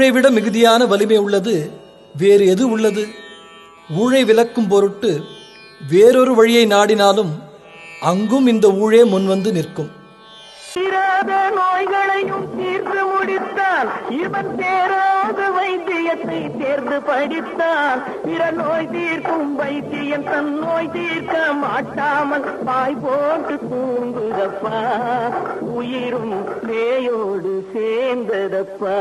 ஊழை விட மிகுதியான வலிமை உள்ளது வேறு எது உள்ளது? ஊழை விலக்கும் பொருட்டு வேறொரு வழியை நாடினாலும் அங்கும் இந்த ஊழே முன்வந்து நிற்கும். நோய்களையும் தீர்த்து முடித்தான் இவன் தேராத வைத்தியத்தை தேர்ந்து படித்தான். பிற நோய் தீர்க்கும் வைத்தியன் தன் நோய் தீர்க்க மாட்டாமல் பாய் போட்டு தூங்குதப்பா. உயிரும் பேயோடு சேர்ந்ததப்பா.